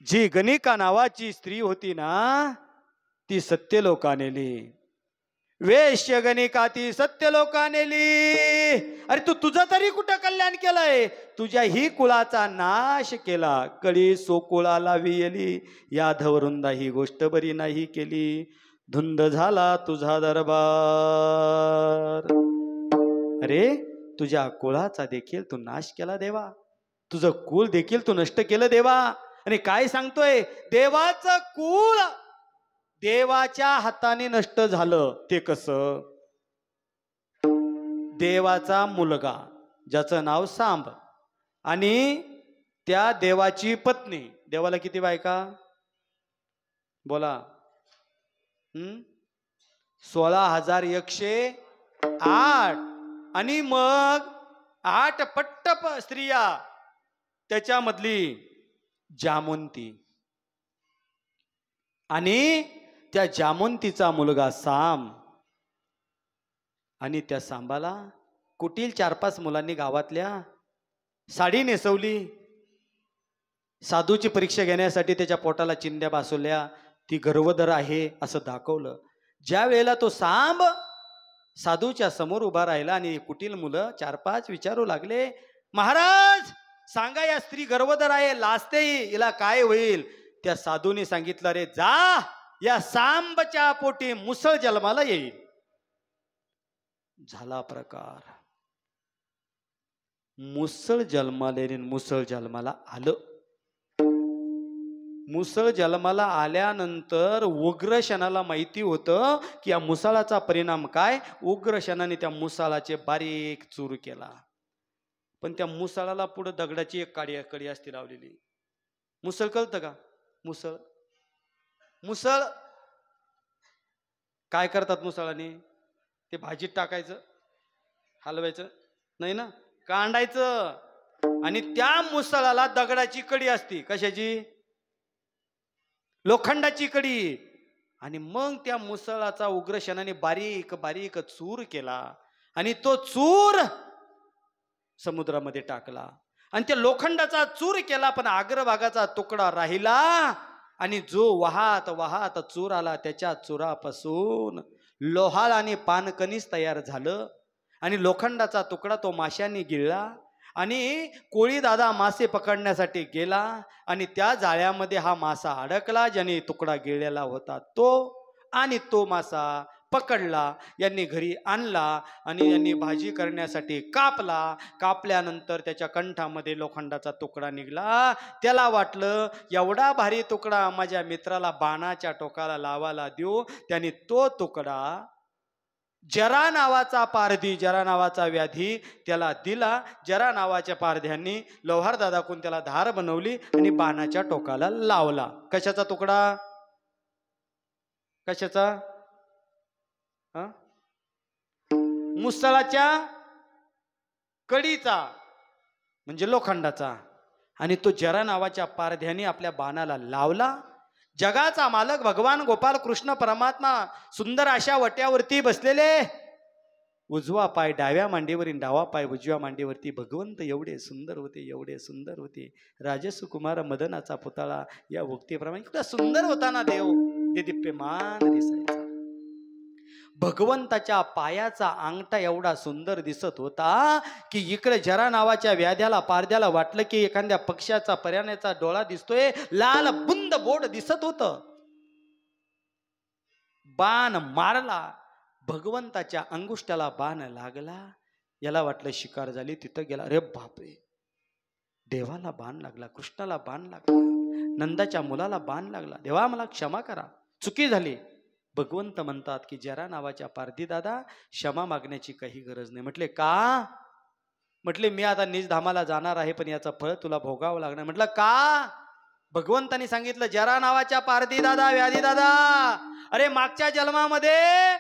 जी गणिका नावाची स्त्री होती ना, ती सत्यलोका नेली. वेश्य गणिका ती सत्यलोका नेली. अरे तू तुझं तरी कुठं कल्याण केलंय? तुझ्या ही कुळाचा नाश केला. कळी सोकुळा लावी येली, याधवरुंदा ही गोष्ट बरी नाही केली. धुंद झाला तुझा दरबार. अरे तुझ्या कुळाचा देखील तू नाश केला देवा. तुझं कुळ देखील तू नष्ट केलं देवा. आणि काय सांगतोय? देवाचं कुळ देवाच्या हाताने नष्ट झालं. ते कसं? देवाचा मुलगा ज्याचं नाव सांब आणि त्या देवाची पत्नी. देवाला किती बायका? बोला. 16,108. आणि मग 8 पट्टप स्त्रिया, त्याच्यामधली जामवंती. आणि त्या जामवंतीचा मुलगा सांब. आणि त्या सांबाला कुटील 4-5 मुलांनी गावातल्या साडी नेसवली. साधूची परीक्षा घेण्यासाठी त्याच्या पोटाला चिंध्या बसवल्या. ती गर्भधर आहे असं दाखवलं. ज्या वेळेला तो सांब साधूच्या समोर उभा राहिला आणि कुटील मुलं 4-5 विचारू लागले, महाराज सांगा, या स्त्री गर्भधर आहे, लाजते, हिला काय होईल? त्या साधूने सांगितलं, रे जा, या सांबच्या पोटी मुसळ जन्माला येईल. झाला प्रकार. मुसळ जन्माला मुसळ जन्माला आलं. मुसळ जन्माला आल्यानंतर उग्रशनाला माहिती होतं की या मुसळाचा परिणाम काय. उग्रशनाने त्या मुसळाचे बारीक चूर केला. पण त्या मुसळाला पुढे दगडाची एक कडी असती लावलेली. मुसळ कळतं का? मुसळ मुसळ काय करतात मुसळाने? ते भाजीत टाकायचं, हलवायचं नाही ना, कांडायचं. आणि त्या मुसळाला दगडाची कडी असती. कशाची? लोखंडाची कडी. आणि मग त्या मुसळाचा उग्रशनाने बारीक बारीक चूर केला आणि तो चूर समुद्रामध्ये टाकला. आणि त्या लोखंडाचा चूर केला, पण अग्रभागाचा तुकडा राहिला. आणि जो वाहत वाहत चूर आला, त्याच्या चुरापासून लोहाळ आणि पानकणीस तयार झालं. आणि लोखंडाचा तुकडा तो माशांनी गिळला. आणि कोळी दादा मासे पकडण्यासाठी गेला आणि त्या जाळ्यामध्ये हा मासा अडकला, ज्याने तुकडा गिळलेला होता तो. आणि तो मासा पकडला, यांनी घरी आणला आणि यांनी भाजी करण्यासाठी कापला. कापल्यानंतर त्याच्या कंठामध्ये लोखंडाचा तुकडा निघाला. त्याला वाटलं एवढा भारी तुकडा माझ्या मित्राला बाणाच्या टोकाला लावायला देऊ. त्याने तो तुकडा जरा नावाचा पारधी, जरा नावाचा व्याधी त्याला दिला. जरा नावाच्या पारध्यांनी लोहार दादाकून त्याला धार बनवली आणि बाणाच्या टोकाला लावला. कशाचा तुकडा? कशाचा? मुसळाच्या कडीचा, म्हणजे लोखंडाचा. आणि तो जरा नावाच्या पारध्याने आपल्या बाणाला लावला. जगाचा मालक भगवान गोपाल कृष्ण परमात्मा सुंदर अशा वट्यावरती बसलेले. उजवा पाय डाव्या मांडीवरील, डावा पाय उजव्या मांडीवरती. भगवंत एवढे सुंदर होते, एवढे सुंदर होते. राजसुकुमार मदनाचा पुतळा या उक्तीप्रमाणे इतका सुंदर होता ना देव, ते दिप्यमान दिसायचा. भगवंताच्या पायाचा अंगठा एवढा सुंदर दिसत होता की इकडे जरा नावाच्या व्याध्याला पारध्याला वाटलं की एखाद्या पक्ष्याचा पर्याण्याचा डोळा दिसतोय. लाल बुंद बोट दिसत होत. बाण मारला, भगवंताच्या अंगुष्ठाला बाण लागला. याला वाटलं शिकार झाली, तिथं गेला. अरे बापरे, देवाला बाण लागला, कृष्णाला बाण लागला, नंदाच्या मुलाला बाण लागला. देवा मला क्षमा करा, चुकी झाली. भगवंत म्हणतात की जरा नावाच्या पारधी दादा, क्षमा मागण्याची काही गरज नाही. म्हटले का? म्हटले मी आता निज धामाला जाणार आहे, पण याचं फळ तुला भोगावं लागणार. म्हटलं का? भगवंतानी सांगितलं, जरा नावाच्या पारधी दादा, व्याधी दादा, अरे मागच्या जन्मामध्ये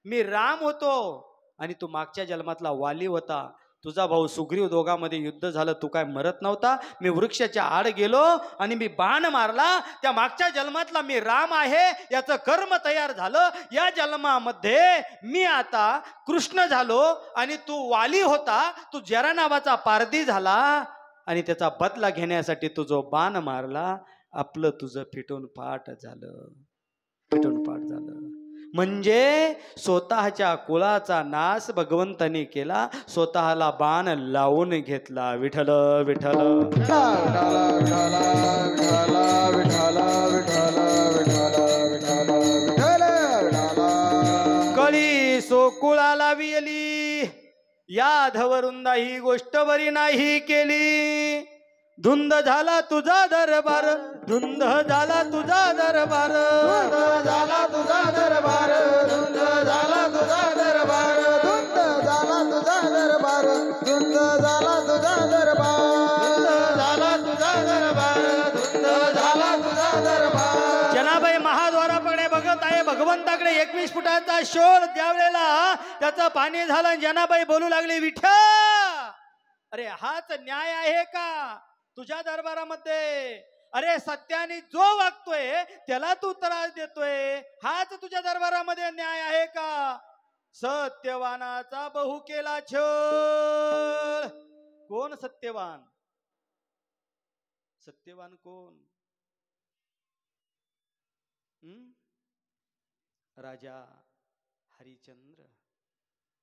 मी राम होतो आणि तू मागच्या जन्मातला वाली होता. तुझा भाऊ सुग्रीव, दोघांमध्ये युद्ध झालं, तू काय मरत नव्हता. मी वृक्षाच्या आड गेलो आणि मी बाण मारला. त्या मागच्या जन्मातला मी राम आहे, याचं कर्म तयार झालं. या जन्मामध्ये मी आता कृष्ण झालो आणि तू वाली होता, तू जरा नावाचा पारधी झाला आणि त्याचा बदला घेण्यासाठी तू जो बाण मारला. आपलं तुझं फिटून पाठ झालं, फिटून पाठ झालं. म्हणजे स्वतःच्या कुळाचा नाश भगवंतानी केला, स्वतःला बाण लावून घेतला. विठ्ठल विठ्ठल कळी सोकुळाला वियली, याधवरुंदा ही गोष्ट बरी नाही केली. धुंद झाला तुझा दरबार, धुंद झाला तुझा दरबार, धुंद झाला तुझा दरबार, धुंद झाला तुझा दरबार, धुंद झाला तुझा दरबार, धुंद झाला तुझा दरबार, धुंद झाला तुझा दरबार, धुंद झाला तुझा दरबार. जनाबाई महाद्वाराकडे बघत आहे, भगवंताकडे 21 फुटाचा शोध. त्यावेळेला त्याचं पाणी झालं. जनाबाई बोलू लागले, विठ्ठल, अरे हाच न्याय आहे का तुझ्या दरबारामध्ये? अरे सत्याने जो वागतोय त्याला तू त्रास देतोय, हाच तुझ्या दरबारामध्ये न्याय आहे का? सत्यवानाचा बहु केला छळ. कोण सत्यवान? सत्यवान कोण? राजा हरिश्चंद्र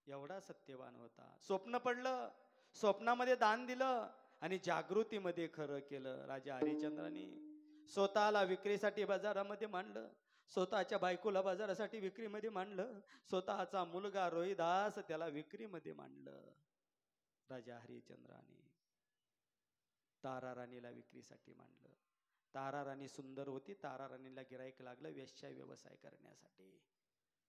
एवढा सत्यवान होता. स्वप्न पडलं, स्वप्नामध्ये दान दिलं आणि जागृतीमध्ये खरं केलं. राजा हरिश्चंद्राने स्वतःला विक्रीसाठी बाजारामध्ये मांडलं, स्वतःच्या बायकोला बाजारासाठी विक्रीमध्ये मांडलं, स्वतःचा मुलगा रोहिदास त्याला विक्रीमध्ये मांडलं. राजा हरिश्चंद्राने तारा राणीला विक्रीसाठी मांडलं. तारा राणी सुंदर होती. तारा राणीला गिराईक लागलं वेश्या व्यवसाय करण्यासाठी.